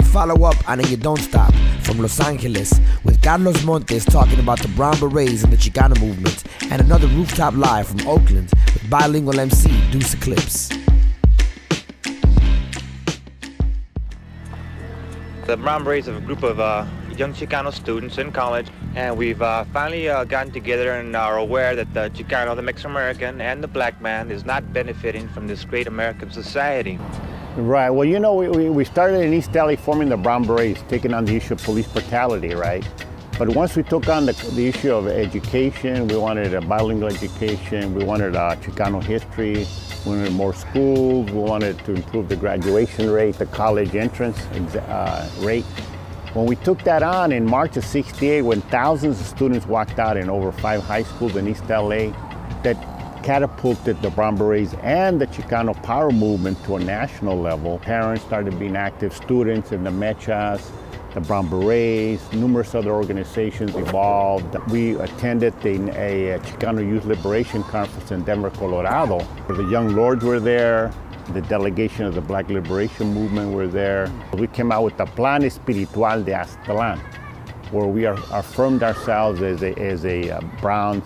follow up and then you don't stop. From Los Angeles, with Carlos Montes talking about the Brown Berets and the Chicano movement, and another Rooftop Live from Oakland with bilingual MC Deuce Eclipse. The Brown Berets are a group of young Chicano students in college, and we've finally gotten together and are aware that the Chicano, the Mexican-American, and the black man is not benefiting from this great American society. Right. Well, you know, we started in East LA forming the Brown Berets, taking on the issue of police brutality, right? But once we took on the issue of education, we wanted a bilingual education, we wanted Chicano history, we wanted more schools, we wanted to improve the graduation rate, the college entrance rate. When we took that on in March of '68, when thousands of students walked out in over 5 high schools in East LA, that catapulted the Brown Berets and the Chicano power movement to a national level. Parents started being active, students in the Mechas, the Brown Berets, numerous other organizations evolved. We attended a Chicano Youth Liberation Conference in Denver, Colorado. The Young Lords were there, the delegation of the Black Liberation Movement were there. We came out with the Plan Espiritual de Aztlán, where we affirmed ourselves as a brown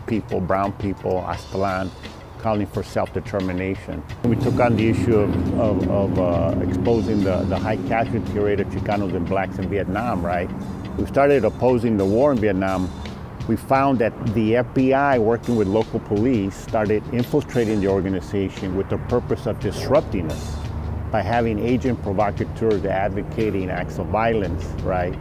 people, Aztlán, calling for self-determination. We took on the issue of exposing the high casualty rate of Chicanos and blacks in Vietnam, right? We started opposing the war in Vietnam. We found that the FBI, working with local police, started infiltrating the organization with the purpose of disrupting us by having agent provocateurs advocating acts of violence, right?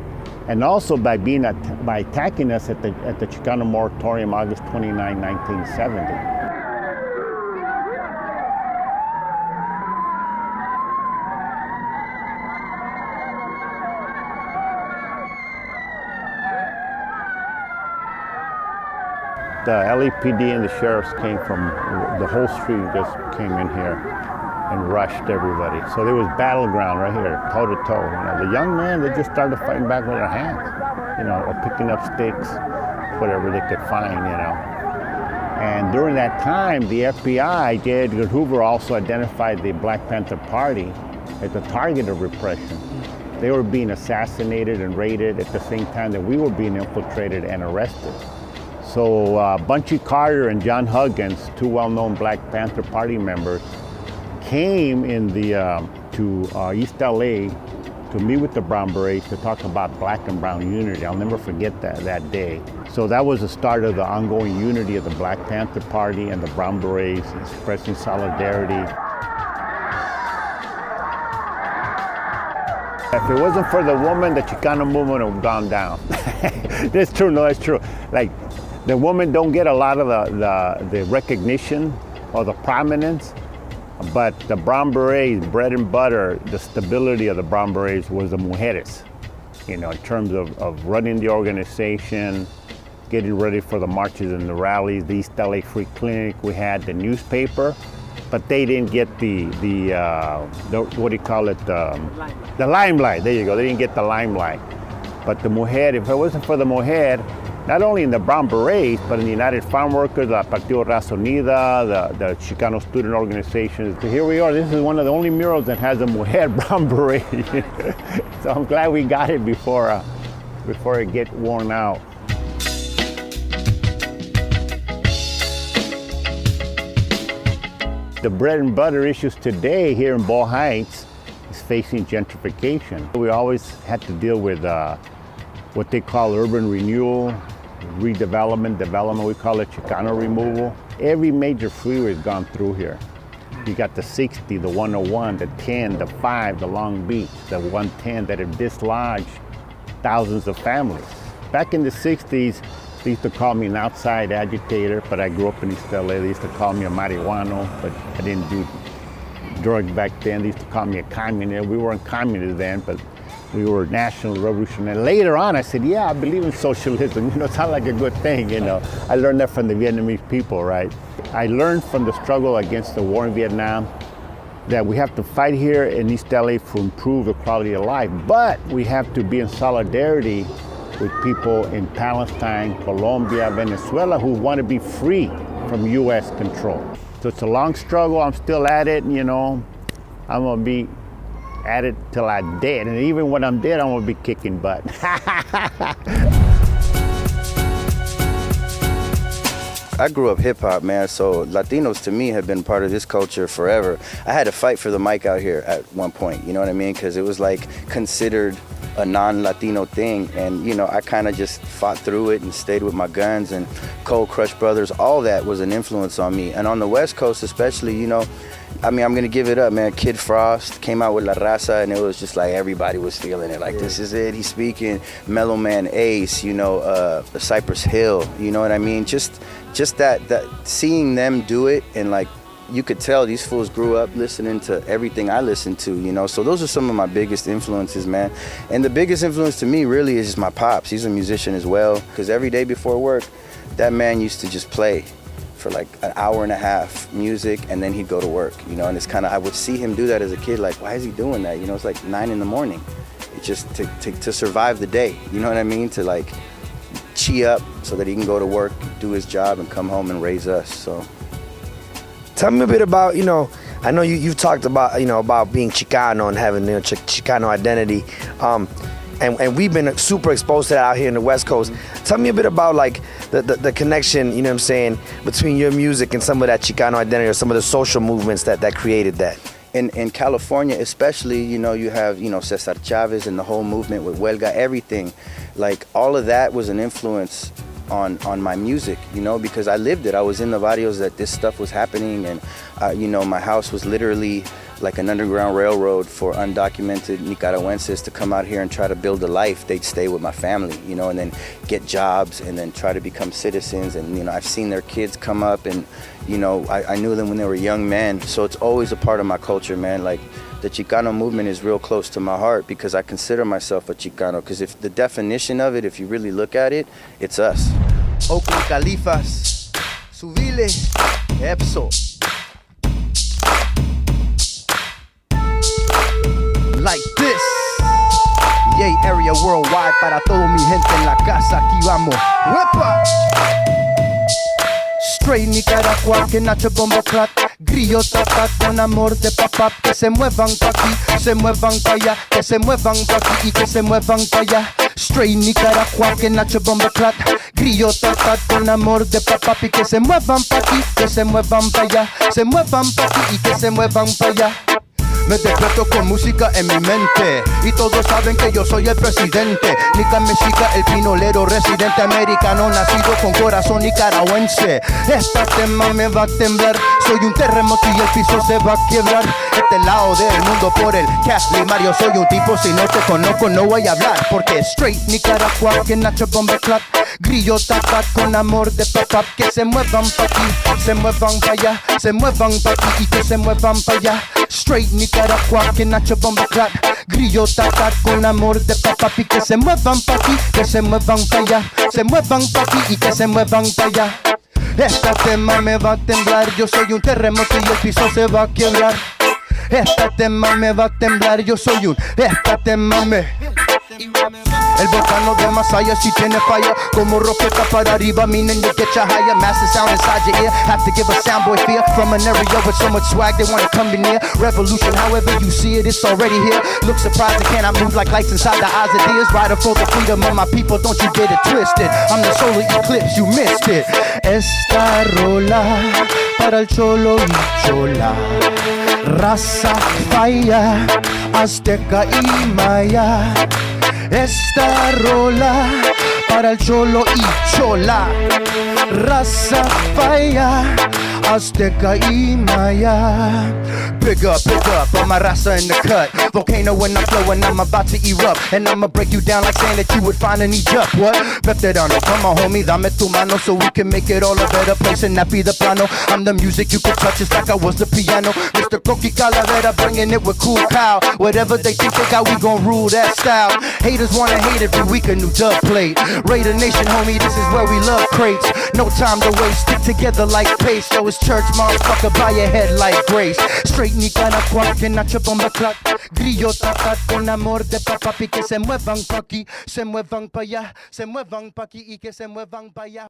And also by attacking us at the Chicano moratorium, August 29, 1970. The LAPD and the sheriffs came from, the whole street just came in here and rushed everybody. So there was battleground right here, toe to toe. You know, the young men, they just started fighting back with their hands, you know, or picking up sticks, whatever they could find, you know. And during that time, the FBI, J. Edgar Hoover, also identified the Black Panther Party as the target of repression. They were being assassinated and raided at the same time that we were being infiltrated and arrested. So Bunchy Carter and John Huggins, 2 well-known Black Panther Party members, came in to East LA to meet with the Brown Berets to talk about black and brown unity. I'll never forget that day. So that was the start of the ongoing unity of the Black Panther Party and the Brown Berets, expressing solidarity. If it wasn't for the woman, the Chicano movement would have gone down. That's true, no, that's true. Like, the women don't get a lot of the recognition or the prominence, but the Brown Berets, bread and butter, the stability of the Brown Berets was the mujeres, you know, in terms of running the organization, getting ready for the marches and the rallies, the East LA Free Clinic. We had the newspaper, but they didn't get the what do you call it, the limelight. There you go, they didn't get the limelight. But the mujer, if it wasn't for the mujer, not only in the Brown Berets, but in the United Farm Workers, the Partido Raza Unida, the Chicano student organizations. So here we are. This is one of the only murals that has a mujer Brown Beret. So I'm glad we got it before it gets worn out. The bread and butter issues today here in Ball Heights is facing gentrification. We always had to deal with what they call urban renewal, redevelopment, development. We call it Chicano removal. Every major freeway has gone through here. You got the 60, the 101, the 10, the 5, the Long Beach, the 110 that have dislodged thousands of families. Back in the 60s, they used to call me an outside agitator, but I grew up in East LA. They used to call me a marijuano, but I didn't do drugs back then. They used to call me a communist. We weren't communists then, but we were national revolutionary. Later on, I said, yeah, I believe in socialism. You know, it sounds like a good thing, you know. I learned that from the Vietnamese people, right? I learned from the struggle against the war in Vietnam that we have to fight here in East LA to improve the quality of life, but we have to be in solidarity with people in Palestine, Colombia, Venezuela, who want to be free from U.S. control. So it's a long struggle. I'm still at it, you know. I'm going to be at it till I'm dead. And even when I'm dead, I'm gonna be kicking butt. I grew up hip hop, man, so Latinos to me have been part of this culture forever. I had to fight for the mic out here at one point, you know what I mean? Because it was like considered a non-Latino thing, and you know, I kind of just fought through it and stayed with my guns, and Cold Crush Brothers, all that was an influence on me. And on the West Coast especially, you know, I mean, I'm gonna give it up, man. Kid Frost came out with La Raza, and it was just like everybody was feeling it. Like, this is it. He's speaking. Mellow Man Ace, you know, Cypress Hill. You know what I mean? Just that seeing them do it, and like you could tell these fools grew up listening to everything I listened to. You know, so those are some of my biggest influences, man. And the biggest influence to me really is just my pops. He's a musician as well, because every day before work, that man used to just play for like an hour and a half music, and then he'd go to work, you know. And it's kind of, I would see him do that as a kid, like, why is he doing that? You know, it's like 9 in the morning. It's just to survive the day, you know what I mean? To like chi up so that he can go to work, do his job, and come home and raise us. So tell me a bit about, you know, I know you've talked about, you know, about being Chicano and having, you know, Chicano identity. And we've been super exposed to that out here in the West Coast. Tell me a bit about like the connection, you know what I'm saying, between your music and some of that Chicano identity, or some of the social movements that created that. In California especially, you know, you have, you know, Cesar Chavez and the whole movement with Huelga, everything. Like, all of that was an influence on my music, you know, because I lived it. I was in the barrios that this stuff was happening, and you know, my house was literally like an underground railroad for undocumented Nicaraguenses to come out here and try to build a life. They'd stay with my family, you know, and then get jobs, and then try to become citizens. And, you know, I've seen their kids come up, and, you know, I knew them when they were young men. So it's always a part of my culture, man. Like, the Chicano movement is real close to my heart, because I consider myself a Chicano. Because if the definition of it, if you really look at it, it's us. Oakland Califas, Subile, Epso. Like this. Yay area worldwide para todo mi gente en la casa. Aquí vamos. ¡Wepa! Straight Nicaragua, que Nacho Bombo Clat. Grillo tata con amor de papá. Que se muevan pa' aquí, se muevan pa' allá. Que se muevan pa' aquí y que se muevan pa' allá. Straight Nicaragua, que Nacho Bombo Clat. Grillo tata con amor de papá. Y que se muevan pa' aquí, que se muevan pa' allá. Se muevan pa' aquí y que se muevan pa' allá. Me despierto con música en mi mente, y todos saben que yo soy el presidente. Nica Mexica, el pinolero residente americano, nacido con corazón nicaragüense. Esta tema me va a temblar, soy un terremoto y el piso se va a quebrar. Este lado del mundo por el Castle Mario, soy un tipo, si no te conozco no voy a hablar. Porque straight Nicaragua, que Nacho Bomba Clap. Grillo tapat con amor de papá. Que se muevan pa' aquí, se muevan pa' allá. Se muevan pa' aquí y que se muevan pa' allá. Straight Nicaragua, que Nacho Bomba Clap. Grillo tapat con amor de papá. Y que se muevan pa' aquí, que se muevan pa' allá. Se muevan pa' aquí y que se muevan pa' allá. Esta tema me va a temblar, yo soy un terremoto y el piso se va a quebrar. Esta tema me va a temblar, yo soy un... Esta tema me... El volcán de Masaya si tiene falla, como roqueta para arriba, meaning to get you higher. Master sound inside your ear, have to give a soundboy fear. From an area with so much swag, they wanna come near. Revolution, however you see it, it's already here. Look surprised, I cannot move like lights inside the eyes of deers. Rider for the freedom of my people, don't you get it twisted. I'm the solar eclipse, you missed it. Esta rola para el cholo y chola, raza, falla, azteca y maya. Esta rola para el cholo y chola, raza, falla, azteca y maya. Pick up, all my raza in the cut. Volcano when I'm flowing, I'm about to erupt. And I'ma break you down like saying that you would find an Egypt. What? Veterano, come on homie, dame tu mano, so we can make it all a better place and that be the plano. I'm the music you can touch, it's like I was the piano. Mr. Coqui Calavera, bringing it with cool cow. Whatever they think they got, we gon' rule that style. Haters wanna hate every week, a new dub plate. Raider Nation, homie, this is where we love crates. No time to waste, stick together like paste. Yo, it's church, motherfucker, bow your head like grace. Straight Nicaragua, que Nacho Bomba Clap. Grillo tapat con amor de papá. Y que se muevan pa' aquí, se muevan pa' allá. Se muevan pa' aquí y que se muevan pa' allá.